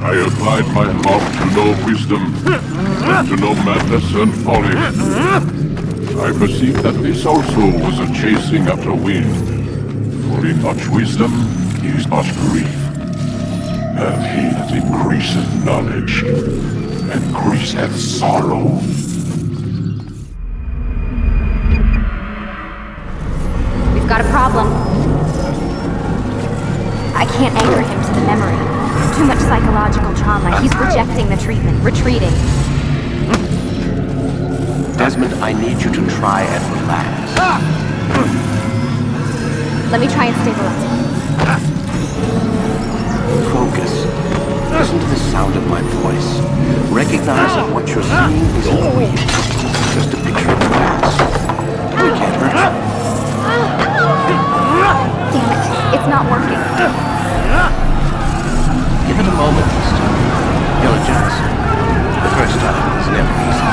I applied my HUD to know wisdom, and to know madness and folly. I perceived that this also was a chasing after wind. For in much wisdom is much grief. And he that increaseth knowledge increaseth sorrow. We've got a problem. I can't anchor him to the memory. Too much psychological trauma. He's rejecting the treatment, retreating. Desmond, I need you to try and relax. Let me try and stabilize him. Focus. Listen to the sound of my voice. Recognize that what you're seeing isn't real. Just a picture of the past. It can't hurt you. Damn it, it's not working. Give it a moment this time. You'll adjust. The first time is never easy.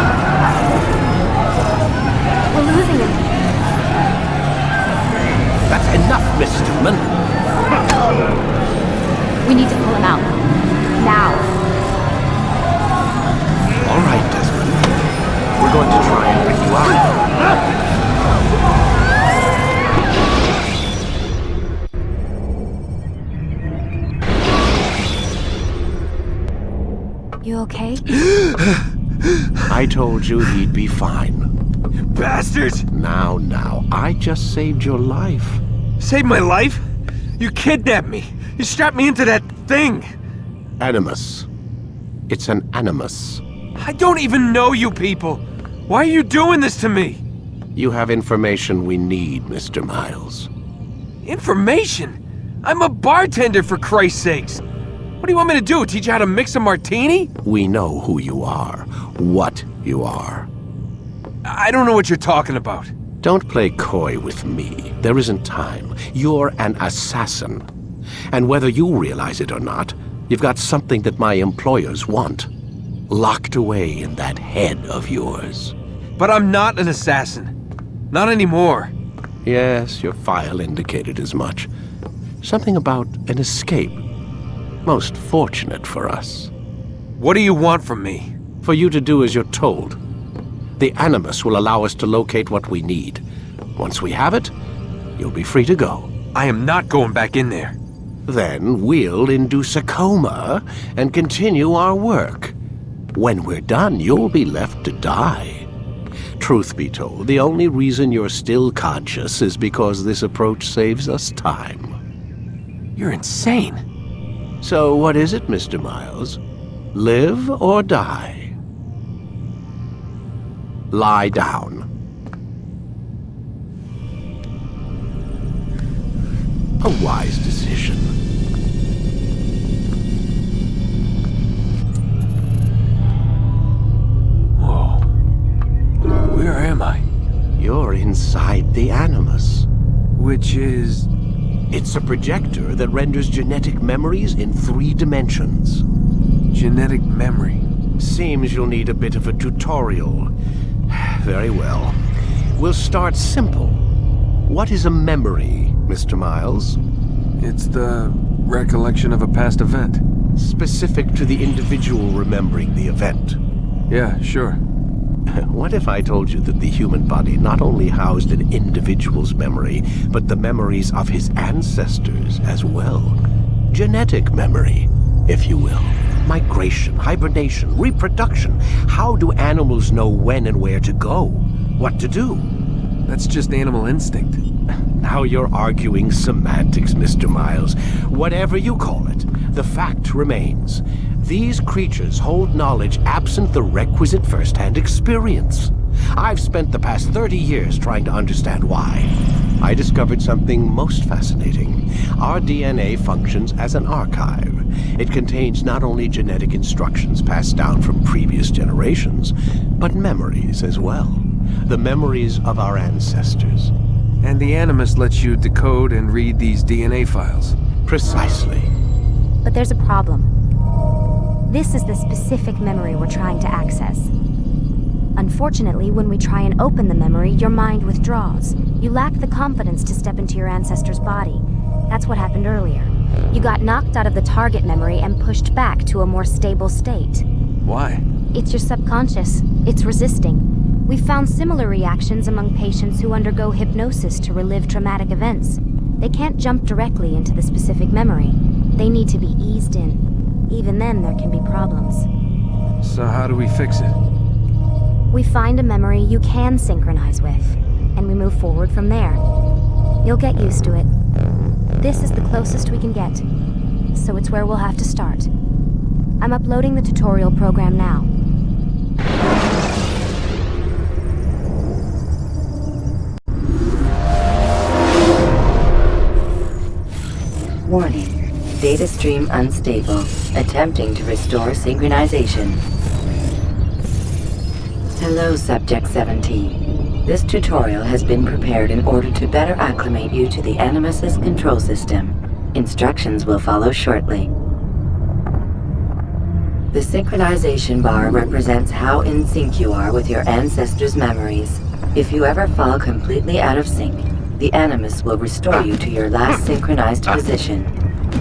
We're losing him. That's enough, Miss Stillman. We need to pull him out. Now. All right, Desmond. We're going to try and bring you out. You okay? I told you he'd be fine. Bastards! Now, I just saved your life. Saved my life? You kidnapped me. You strapped me into that thing. Animus. It's an animus. I don't even know you people. Why are you doing this to me? You have information we need, Mr. Miles. Information? I'm a bartender, for Christ's sakes. What do you want me to do? Teach you how to mix a martini? We know who you are, what you are. I don't know what you're talking about. Don't play coy with me. There isn't time. You're an assassin. And whether you realize it or not, you've got something that my employers want. Locked away in that head of yours. But I'm not an assassin. Not anymore. Yes, your file indicated as much. Something about an escape. Most fortunate for us. What do you want from me? For you to do as you're told. The Animus will allow us to locate what we need. Once we have it, you'll be free to go. I am not going back in there. Then we'll induce a coma and continue our work. When we're done, you'll be left to die. Truth be told, the only reason you're still conscious is because this approach saves us time. You're insane. So what is it, Mr. Miles? Live or die? Lie down. A wise decision. Whoa. Where am I? You're inside the Animus. Which is... It's a projector that renders genetic memories in 3 dimensions. Genetic memory. Seems you'll need a bit of a tutorial. Very well. We'll start simple. What is a memory, Mr. Miles? It's the recollection of a past event. Specific to the individual remembering the event. Yeah, sure. What if I told you that the human body not only housed an individual's memory, but the memories of his ancestors as well? Genetic memory, if you will. Migration, hibernation, reproduction. How do animals know when and where to go? What to do? That's just animal instinct. Now you're arguing semantics, Mr. Miles. Whatever you call it, the fact remains. These creatures hold knowledge absent the requisite first-hand experience. I've spent the past 30 years trying to understand why. I discovered something most fascinating. Our DNA functions as an archive. It contains not only genetic instructions passed down from previous generations, but memories as well. The memories of our ancestors. And the Animus lets you decode and read these DNA files. Precisely. But there's a problem. This is the specific memory we're trying to access. Unfortunately, when we try and open the memory, your mind withdraws. You lack the confidence to step into your ancestor's body. That's what happened earlier. You got knocked out of the target memory and pushed back to a more stable state. Why? It's your subconscious. It's resisting. We've found similar reactions among patients who undergo hypnosis to relive traumatic events. They can't jump directly into the specific memory. They need to be eased in. Even then, there can be problems. So how do we fix it? We find a memory you can synchronize with, and we move forward from there. You'll get used to it. This is the closest we can get, so it's where we'll have to start. I'm uploading the tutorial program now. Warning. Data stream unstable. Attempting to restore synchronization. Hello, Subject 17. This tutorial has been prepared in order to better acclimate you to the Animus's control system. Instructions will follow shortly. The synchronization bar represents how in sync you are with your ancestors' memories. If you ever fall completely out of sync, the Animus will restore you to your last synchronized position.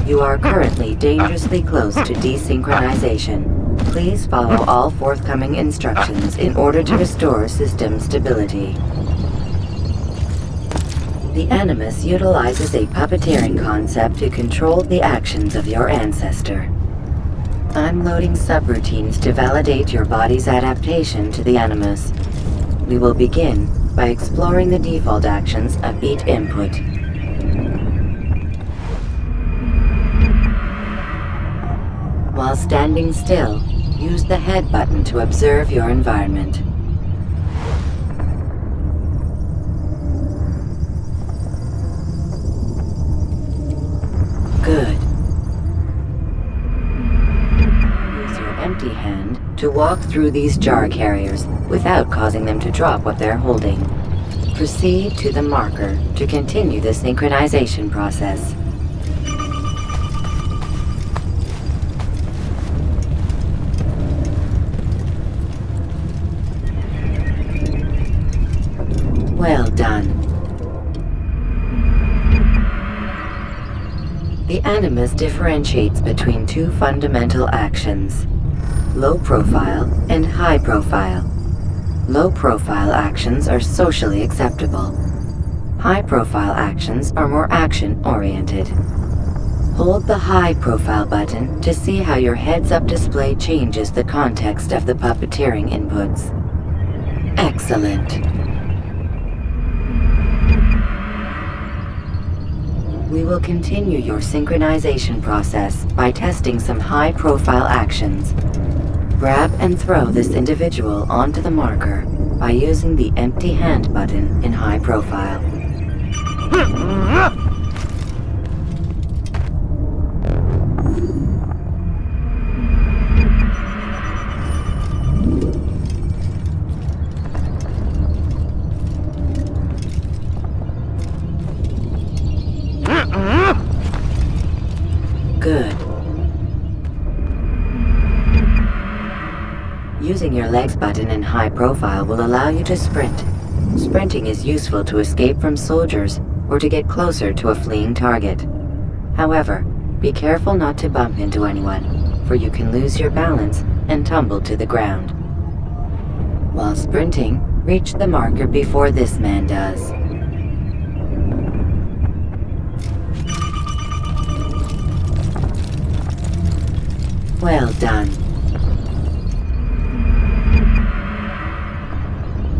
You are currently dangerously close to desynchronization. Please follow all forthcoming instructions in order to restore system stability. The Animus utilizes a puppeteering concept to control the actions of your ancestor. I'm loading subroutines to validate your body's adaptation to the Animus. We will begin by exploring the default actions of each input. While standing still, use the head button to observe your environment. Good. Use your empty hand to walk through these jar carriers without causing them to drop what they're holding. Proceed to the marker to continue the synchronization process. Well done. The Animus differentiates between two fundamental actions: low profile and high profile. Low profile actions are socially acceptable. High profile actions are more action-oriented. Hold the high profile button to see how your heads-up display changes the context of the puppeteering inputs. Excellent. We will continue your synchronization process by testing some high-profile actions. Grab and throw this individual onto the marker by using the empty hand button in high profile. Good. Using your legs button in high profile will allow you to sprint. Sprinting is useful to escape from soldiers or to get closer to a fleeing target. However, be careful not to bump into anyone, for you can lose your balance and tumble to the ground. While sprinting, reach the marker before this man does. Well done.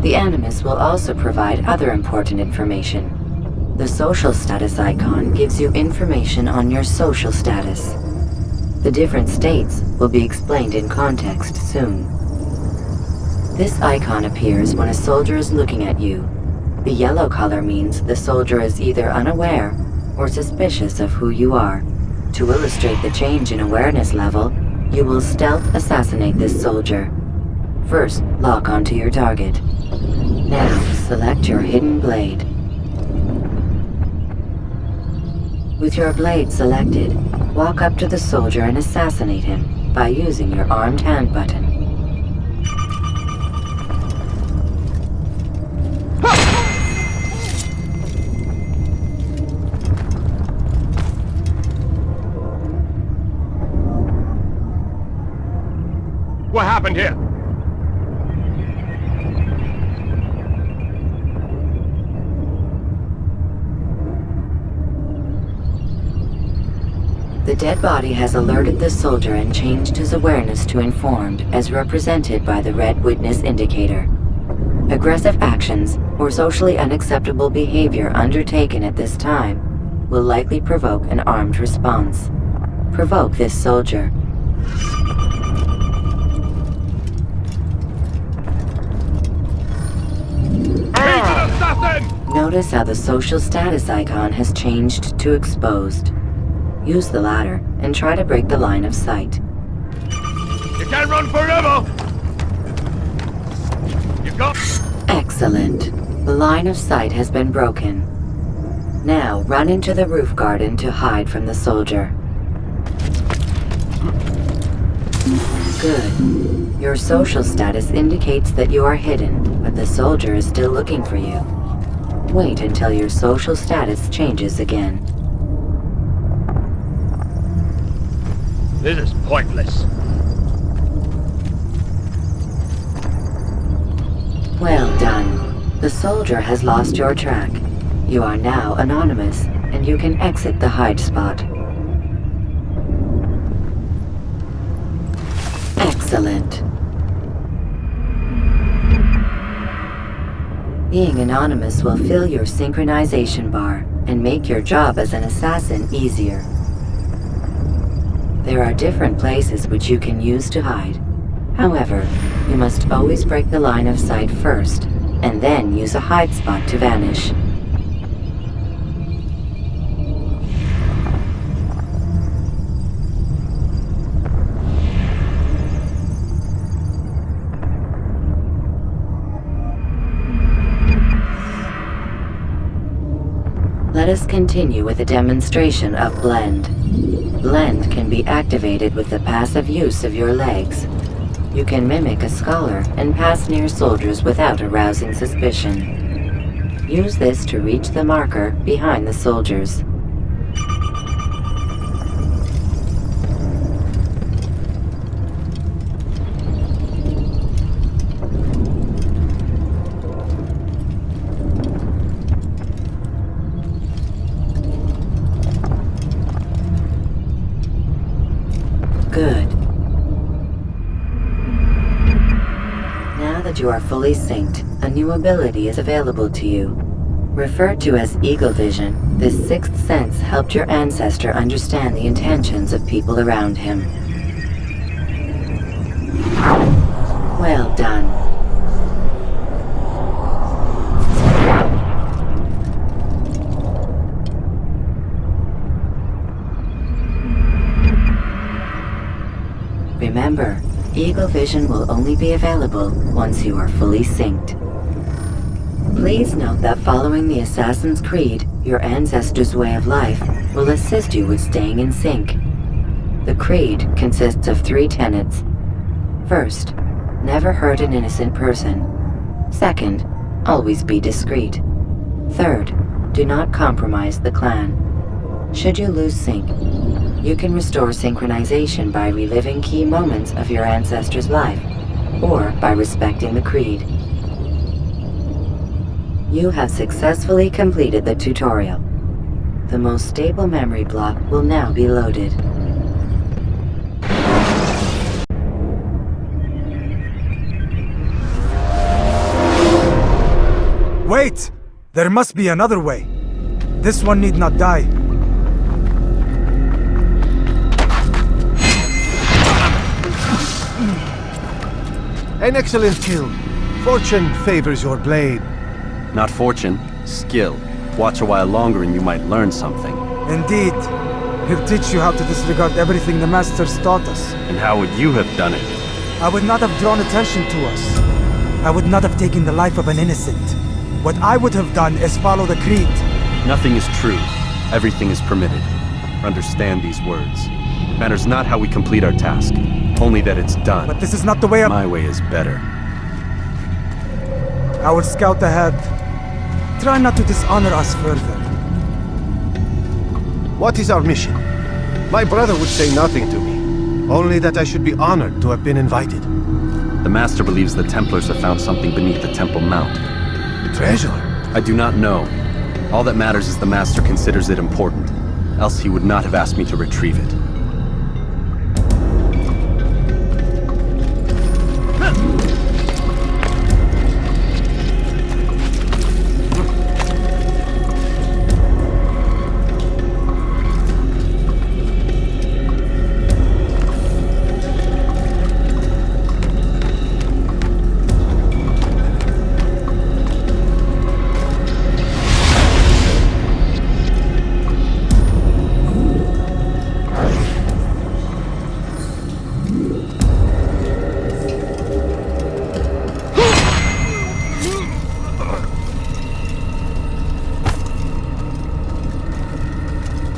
The Animus will also provide other important information. The social status icon gives you information on your social status. The different states will be explained in context soon. This icon appears when a soldier is looking at you. The yellow color means the soldier is either unaware or suspicious of who you are. To illustrate the change in awareness level, you will stealth assassinate this soldier. First, lock onto your target. Now, select your hidden blade. With your blade selected, walk up to the soldier and assassinate him by using your armed hand button. what happened here. The dead body has alerted the soldier and changed his awareness to informed, as represented by the red witness indicator. Aggressive actions or socially unacceptable behavior undertaken at this time will likely provoke an armed response. Provoke this soldier. Notice how the social status icon has changed to exposed. Use the ladder and try to break the line of sight. You can't run forever! You got... Excellent. The line of sight has been broken. Now run into the roof garden to hide from the soldier. Good. Your social status indicates that you are hidden, but the soldier is still looking for you. Wait until your social status changes again. This is pointless. Well done. The soldier has lost your track. You are now anonymous, and you can exit the hide spot. Excellent. Being anonymous will fill your synchronization bar and make your job as an assassin easier. There are different places which you can use to hide. However, you must always break the line of sight first, and then use a hide spot to vanish. Let us continue with a demonstration of Blend. Blend can be activated with the passive use of your legs. You can mimic a scholar and pass near soldiers without arousing suspicion. Use this to reach the marker behind the soldiers. Good. Now that you are fully synced, a new ability is available to you. Referred to as Eagle Vision, this sixth sense helped your ancestor understand the intentions of people around him. Well done. Remember, Eagle Vision will only be available once you are fully synced. Please note that following the Assassin's Creed, your ancestors' way of life will assist you with staying in sync. The Creed consists of 3 tenets. First, never hurt an innocent person. Second, always be discreet. Third, do not compromise the clan. Should you lose sync, you can restore synchronization by reliving key moments of your ancestor's life, or by respecting the Creed. You have successfully completed the tutorial. The most stable memory block will now be loaded. Wait! There must be another way. This one need not die. An excellent kill. Fortune favors your blade. Not fortune, skill. Watch a while longer and you might learn something. Indeed. He'll teach you how to disregard everything the Masters taught us. And how would you have done it? I would not have drawn attention to us. I would not have taken the life of an innocent. What I would have done is follow the Creed. Nothing is true. Everything is permitted. Understand these words. Matters not how we complete our task, only that it's done. But this is not the way My way is better. I will scout ahead. Try not to dishonor us further. What is our mission? My brother would say nothing to me. Only that I should be honored to have been invited. The Master believes the Templars have found something beneath the Temple Mount. Treasure? I do not know. All that matters is the Master considers it important. Else he would not have asked me to retrieve it.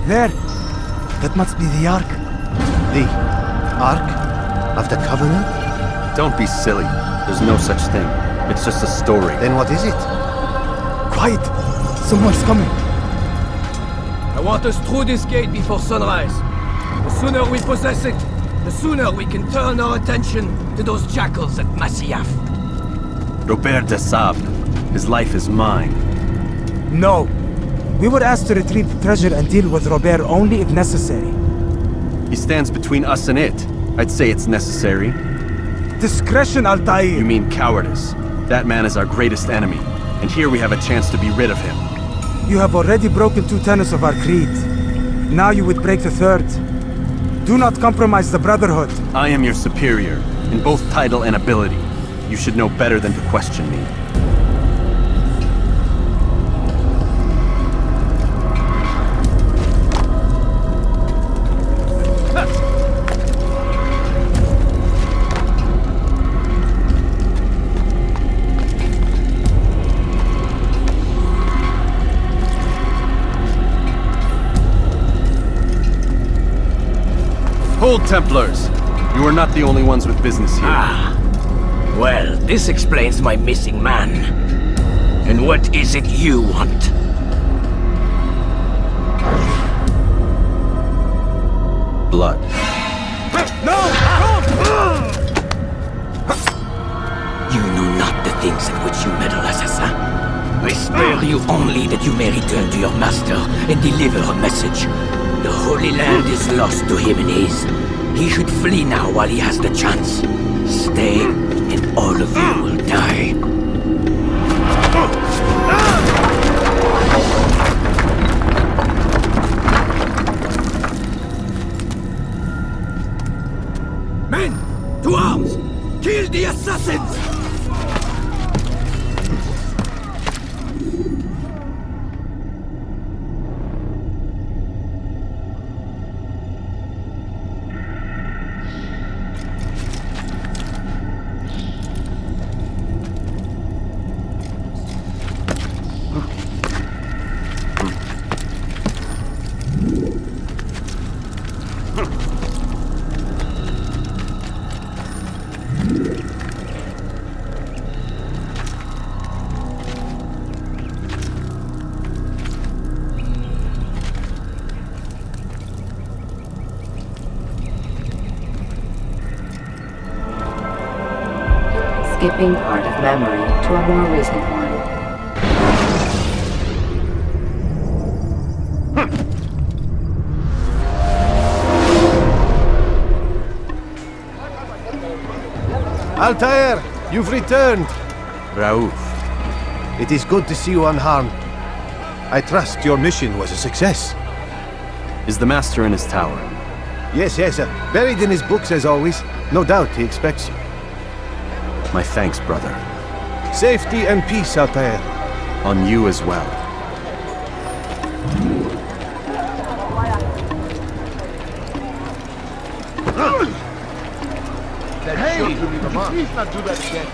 There! That must be the Ark. The Ark of the Covenant? Don't be silly. There's no such thing. It's just a story. Then what is it? Quiet! Someone's coming. I want us through this gate before sunrise. The sooner we possess it, the sooner we can turn our attention to those jackals at Masyaf. Robert de Sable. His life is mine. No. We were asked to retrieve the treasure and deal with Robert only if necessary. He stands between us and it. I'd say it's necessary. Discretion, Altair! You mean cowardice. That man is our greatest enemy, and here we have a chance to be rid of him. You have already broken 2 tenets of our creed. Now you would break the 3rd. Do not compromise the Brotherhood. I am your superior, in both title and ability. You should know better than to question me. Hold, Templars! You are not the only ones with business here. Ah. Well, this explains my missing man. And what is it you want? Blood. No! You know not the things in which you meddle, assassin. I spare you only that you may return to your master and deliver a message. The Holy Land is lost to him and his. He should flee now while he has the chance. Stay, and all of you will die. Men, to arms! Kill the assassins! Skipping part of memory to a more recent one. Altair, you've returned. Raouf. It is good to see you unharmed. I trust your mission was a success. Is the Master in his tower? Yes, buried in his books as always. No doubt he expects you. My thanks, brother. Safety and peace, Altair. On you as well. Hey! Please not do that again.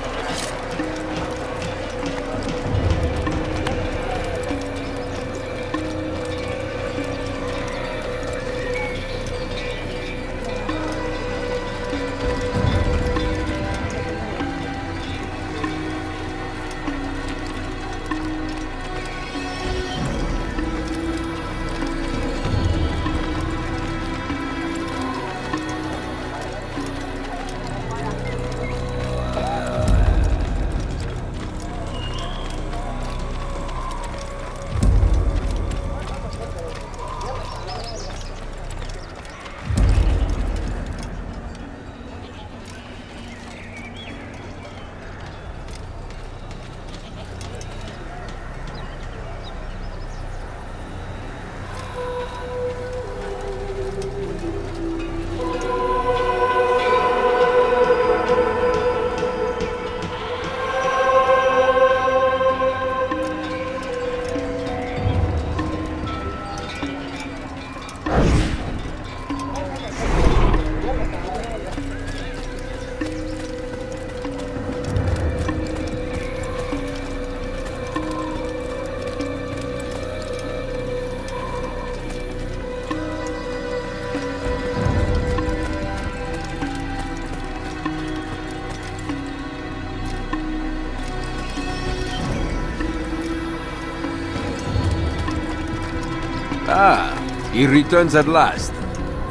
Ah, he returns at last.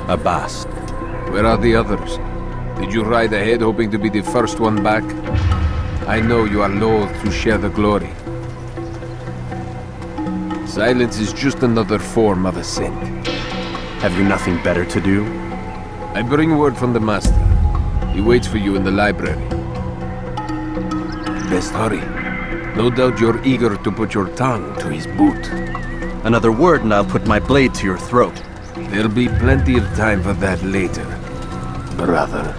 Abast. Where are the others? Did you ride ahead hoping to be the first one back? I know you are loath to share the glory. Silence is just another form of a sin. Have you nothing better to do? I bring word from the Master. He waits for you in the library. Best hurry. No doubt you're eager to put your tongue to his boot. Another word and I'll put my blade to your throat. There'll be plenty of time for that later, brother.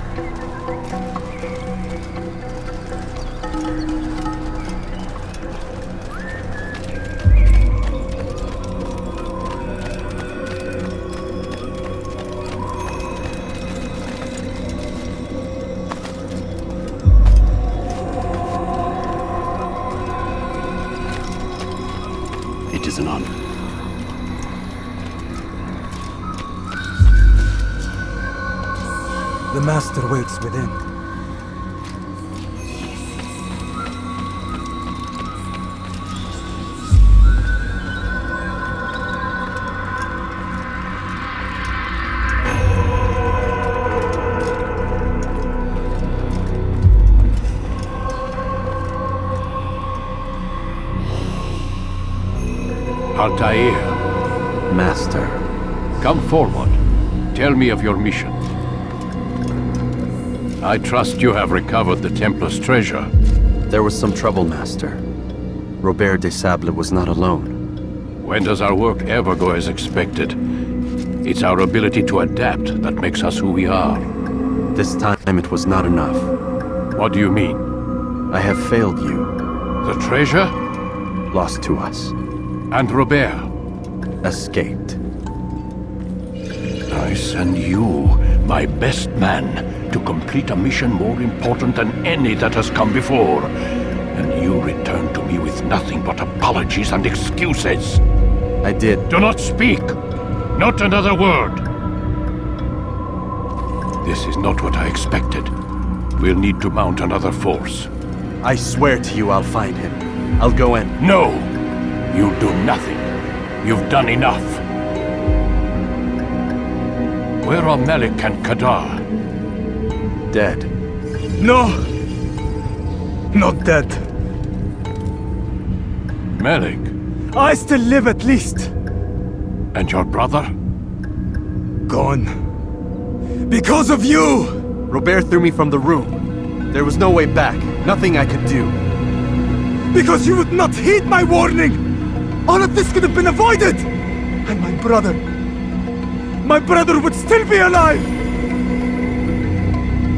It is an honor. The Master waits within. Altair, Master. come forward. Tell me of your mission. I trust you have recovered the Templar's treasure. There was some trouble, Master. Robert de Sable was not alone. When does our work ever go as expected? It's our ability to adapt that makes us who we are. This time it was not enough. What do you mean? I have failed you. The treasure? Lost to us. And Robert? Escaped. I send you, my best man, to complete a mission more important than any that has come before. And you return to me with nothing but apologies and excuses. I did. Do not speak! Not another word! This is not what I expected. We'll need to mount another force. I swear to you I'll find him. I'll go in. No! You'll do nothing. You've done enough. Where are Malik and Kadar? Dead. No! Not dead. Malik? I still live at least. And your brother? Gone. Because of you! Robert threw me from the room. There was no way back. Nothing I could do. Because you would not heed my warning! All of this could have been avoided! And my brother would still be alive!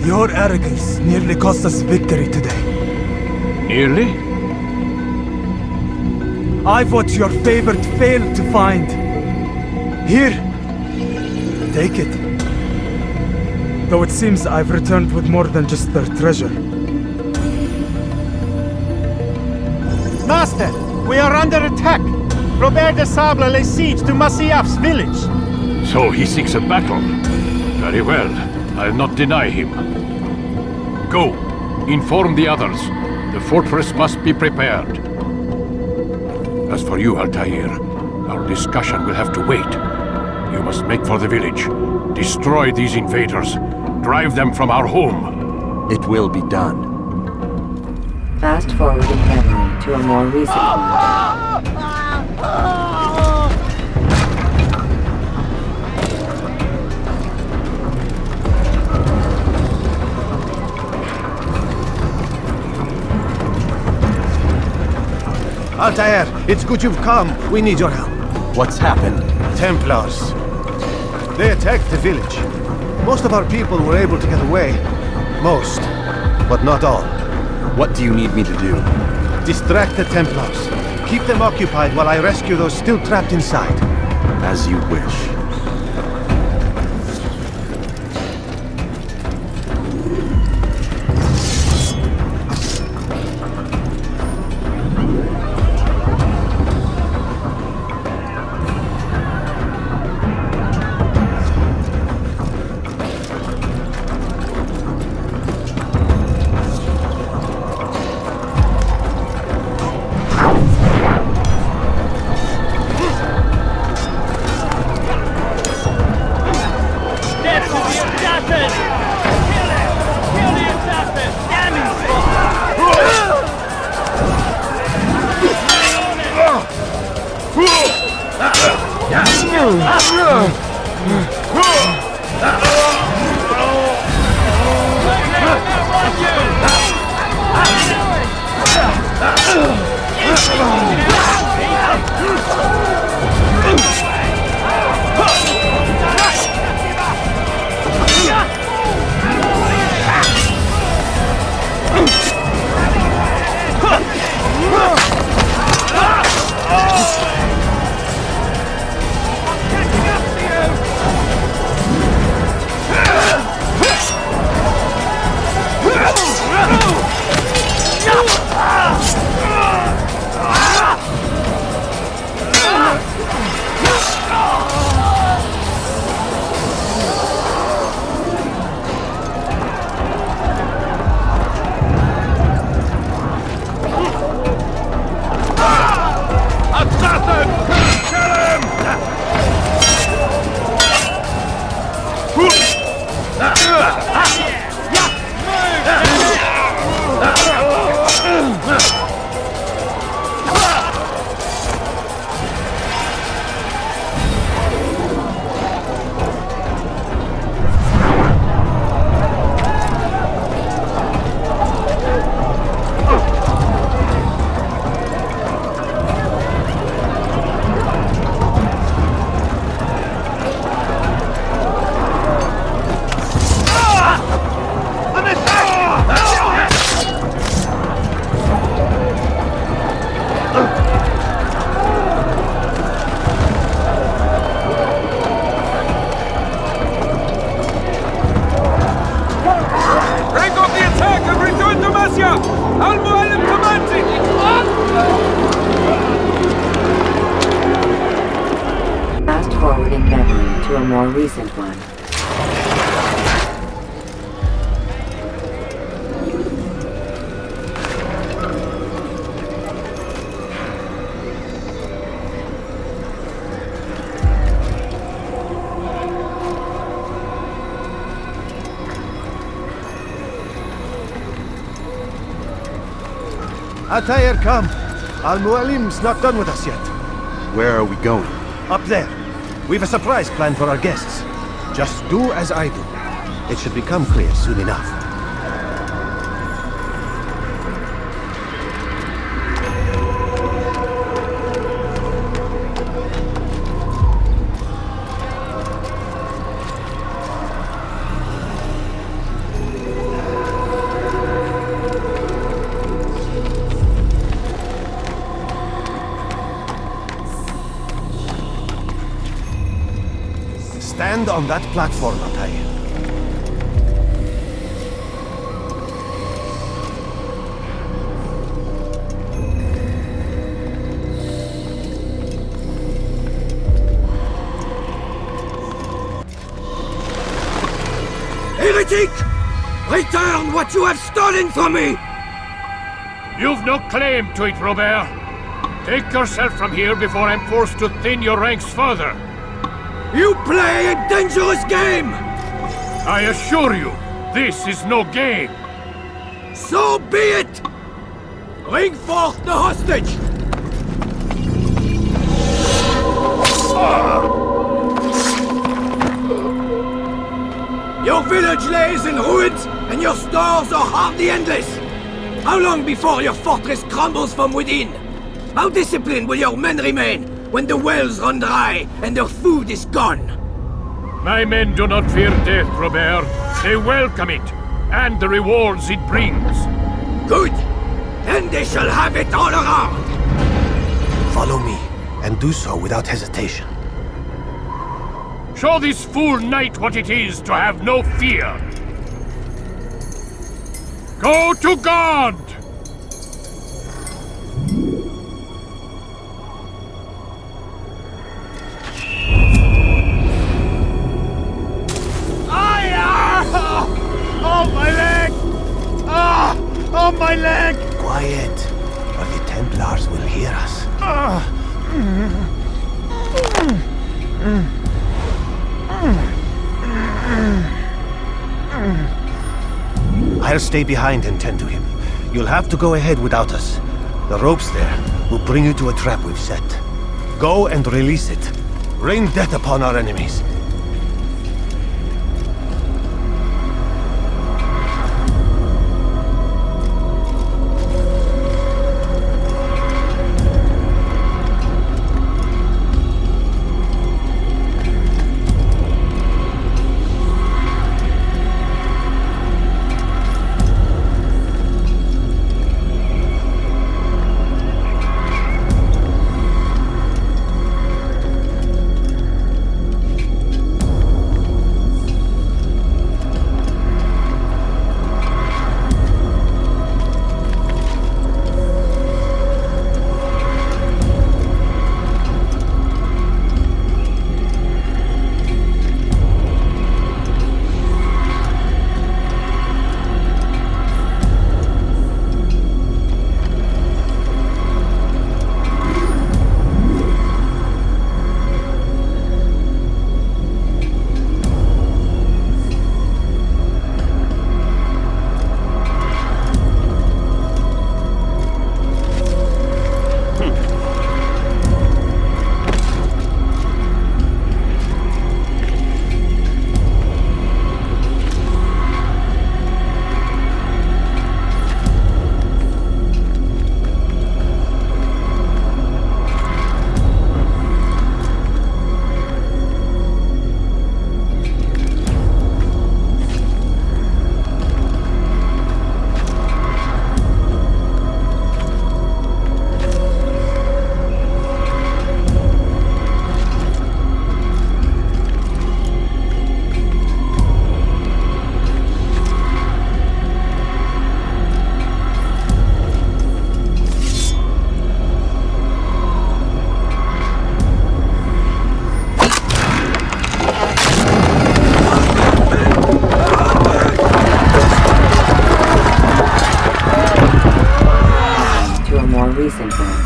Your arrogance nearly cost us victory today. Nearly? I've what your favored failed to find. Here, take it. Though it seems I've returned with more than just their treasure. Master, we are under attack. Robert de Sable lays siege to Masyaf's village. So he seeks a battle. Very well. I'll not deny him. Go. Inform the others. The fortress must be prepared. As for you, Altair, our discussion will have to wait. You must make for the village. Destroy these invaders. Drive them from our home. It will be done. Fast forwarding memory to a more recent one. Altair, it's good you've come. We need your help. What's happened? Templars. They attacked the village. Most of our people were able to get away. Most, but not all. What do you need me to do? Distract the Templars. Keep them occupied while I rescue those still trapped inside. As you wish. Fast forward in memory to a more recent one. Atair, come. Al-Mualim's not done with us yet. Where are we going? Up there. We've a surprise planned for our guests. Just do as I do. It should become clear soon enough. Stand on that platform, Atair. Heretic! Return what you have stolen from me! You've no claim to it, Robert. Take yourself from here before I'm forced to thin your ranks further. You play a dangerous game! I assure you, this is no game. So be it! Bring forth the hostage! Your village lays in ruins, and your stores are hardly endless. How long before your fortress crumbles from within? How disciplined will your men remain when the wells run dry and their food is gone? My men do not fear death, Robert. They welcome it, and the rewards it brings. Good! Then they shall have it all around! Follow me, and do so without hesitation. Show this fool knight what it is to have no fear. Go to God! Oh, my leg! Ah! Oh, my leg! Quiet, or the Templars will hear us. I'll stay behind and tend to him. You'll have to go ahead without us. The ropes there will bring you to a trap we've set. Go and release it. Rain death upon our enemies.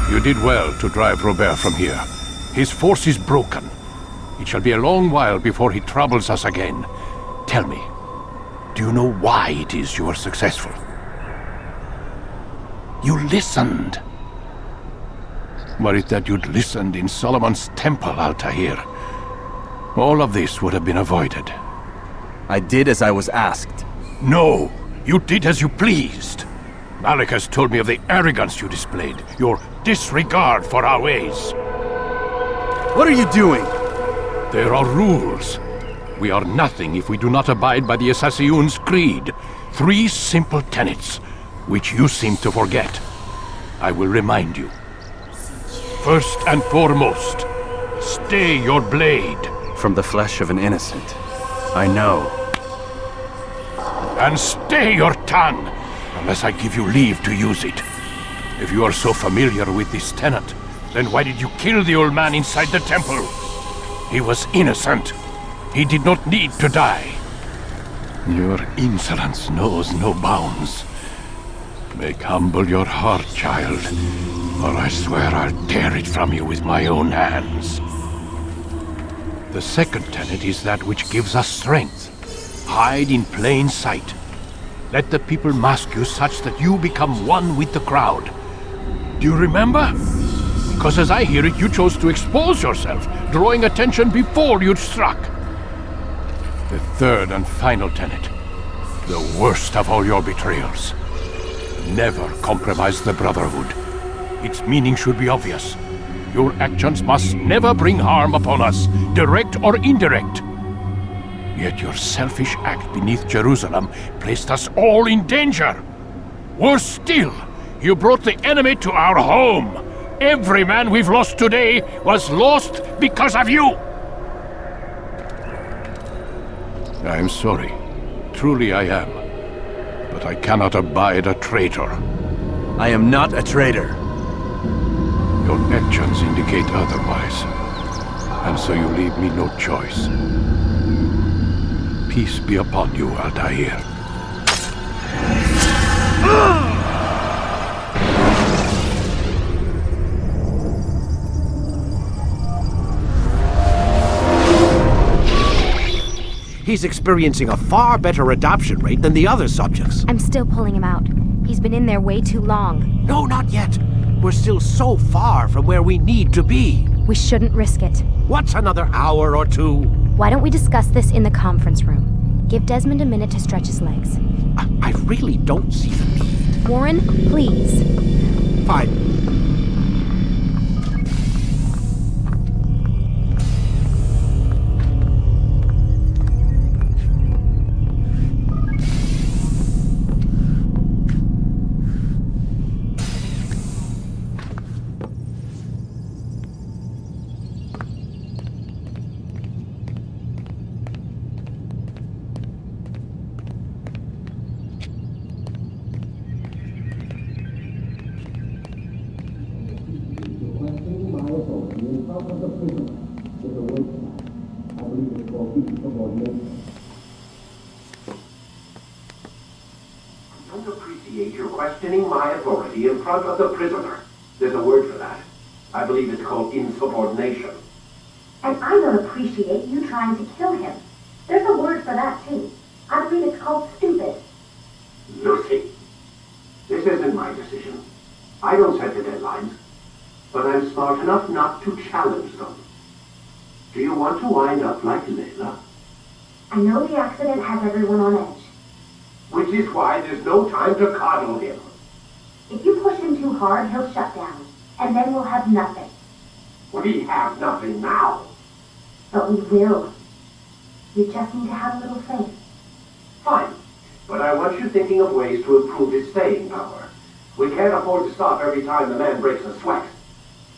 You did well to drive Robert from here. His force is broken. It shall be a long while before he troubles us again. Tell me, do you know why it is you were successful? You listened. Were it that you'd listened in Solomon's temple, Altair, all of this would have been avoided. I did as I was asked. No, you did as you pleased. Barik has told me of the arrogance you displayed, your disregard for our ways. What are you doing? There are rules. We are nothing if we do not abide by the Assassin's creed. 3 simple tenets, which you seem to forget. I will remind you. First and foremost, stay your blade. From the flesh of an innocent. I know. And stay your tongue, unless I give you leave to use it. If you are so familiar with this tenet, then why did you kill the old man inside the temple? He was innocent. He did not need to die. Your insolence knows no bounds. Make humble your heart, child, or I swear I'll tear it from you with my own hands. The second tenet is that which gives us strength. Hide in plain sight. Let the people mask you such that you become one with the crowd. Do you remember? Because as I hear it, you chose to expose yourself, drawing attention before you'd struck. The third and final tenet, the worst of all your betrayals. Never compromise the Brotherhood. Its meaning should be obvious. Your actions must never bring harm upon us, direct or indirect. Yet your selfish act beneath Jerusalem placed us all in danger. Worse still, you brought the enemy to our home. Every man we've lost today was lost because of you. I am sorry. Truly I am. But I cannot abide a traitor. I am not a traitor. Your actions indicate otherwise. And so you leave me no choice. Peace be upon you, Altair. He's experiencing a far better adoption rate than the other subjects. I'm still pulling him out. He's been in there way too long. No, not yet. We're still so far from where we need to be. We shouldn't risk it. What's another hour or two? Why don't we discuss this in the conference room? Give Desmond a minute to stretch his legs. I really don't see the need. Warren, please. Fine. Don't appreciate your questioning my authority in front of the prisoner. There's a word for that. I believe it's called insubordination. And I don't appreciate you trying to kill him. There's a word for that, too. I believe it's called stupid. Lucy, this isn't my decision. I don't set the deadlines, but I'm smart enough not to challenge them. Do you want to wind up like Layla? I know the accident has everyone on edge. Which is why there's no time to coddle him. If you push him too hard, he'll shut down, and then we'll have nothing. We have nothing now. But we will. You just need to have a little faith. Fine, but I want you thinking of ways to improve his staying power. We can't afford to stop every time the man breaks a sweat.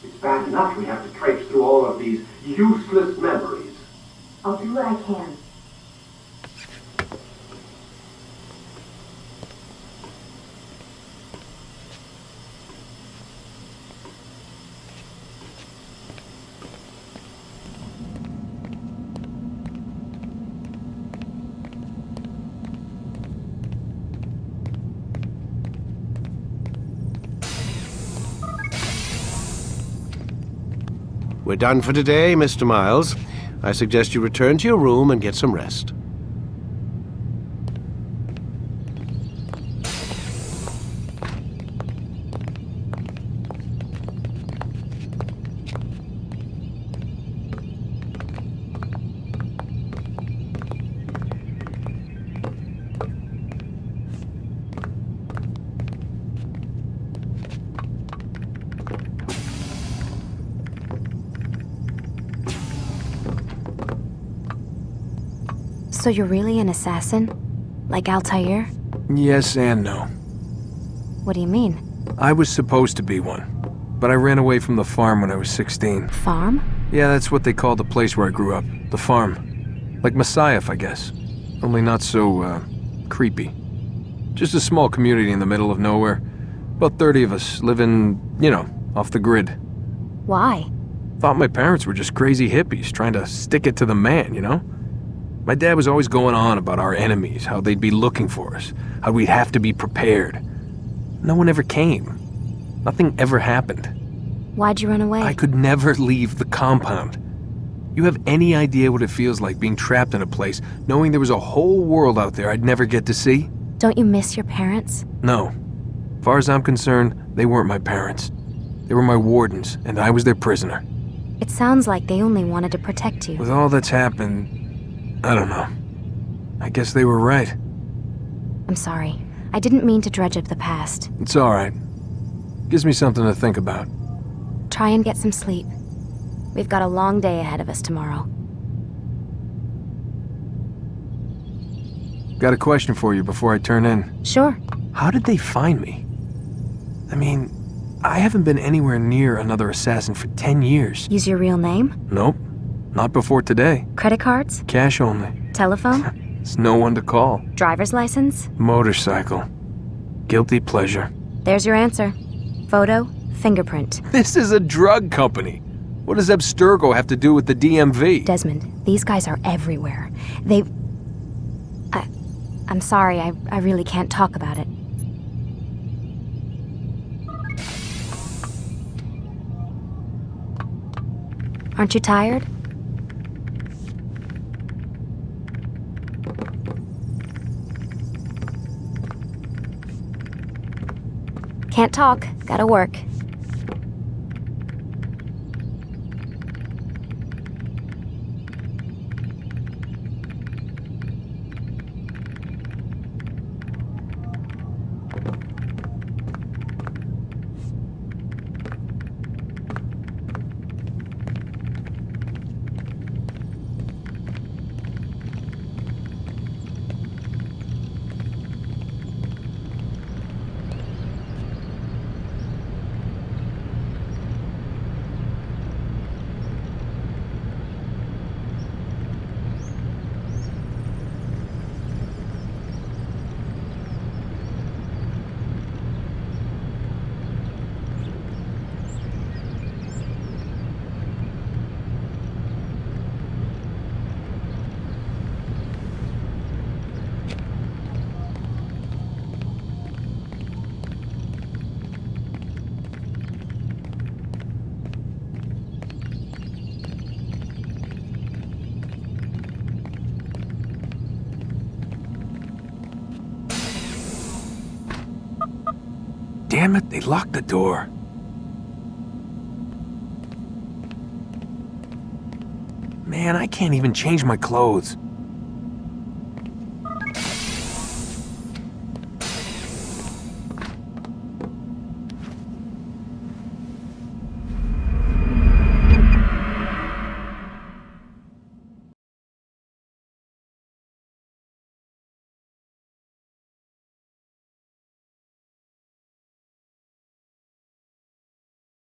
It's bad enough we have to traipse through all of these useless memories. I'll do what I can. We're done for today, Mr. Miles. I suggest you return to your room and get some rest. So you're really an assassin? Like Altair? Yes and no. What do you mean? I was supposed to be one, but I ran away from the farm when I was 16. Farm? Yeah, that's what they called the place where I grew up. The farm. Like Masyaf, I guess. Only not so, creepy. Just a small community in the middle of nowhere. About 30 of us living, off the grid. Why? Thought my parents were just crazy hippies trying to stick it to the man, My dad was always going on about our enemies, how they'd be looking for us, how we'd have to be prepared. No one ever came. Nothing ever happened. Why'd you run away? I could never leave the compound. You have any idea what it feels like being trapped in a place, knowing there was a whole world out there I'd never get to see? Don't you miss your parents? No. As far as I'm concerned, they weren't my parents. They were my wardens, and I was their prisoner. It sounds like they only wanted to protect you. With all that's happened, I don't know. I guess they were right. I'm sorry. I didn't mean to dredge up the past. It's all right. Gives me something to think about. Try and get some sleep. We've got a long day ahead of us tomorrow. Got a question for you before I turn in. Sure. How did they find me? I mean, I haven't been anywhere near another assassin for 10 years. Use your real name? Nope. Not before today. Credit cards? Cash only. Telephone? There's no one to call. Driver's license? Motorcycle. Guilty pleasure. There's your answer. Photo, fingerprint. This is a drug company. What does Abstergo have to do with the DMV? Desmond, these guys are everywhere. I'm sorry, I really can't talk about it. Aren't you tired? Can't talk. Gotta work. damn it, they locked the door. Man, I can't even change my clothes.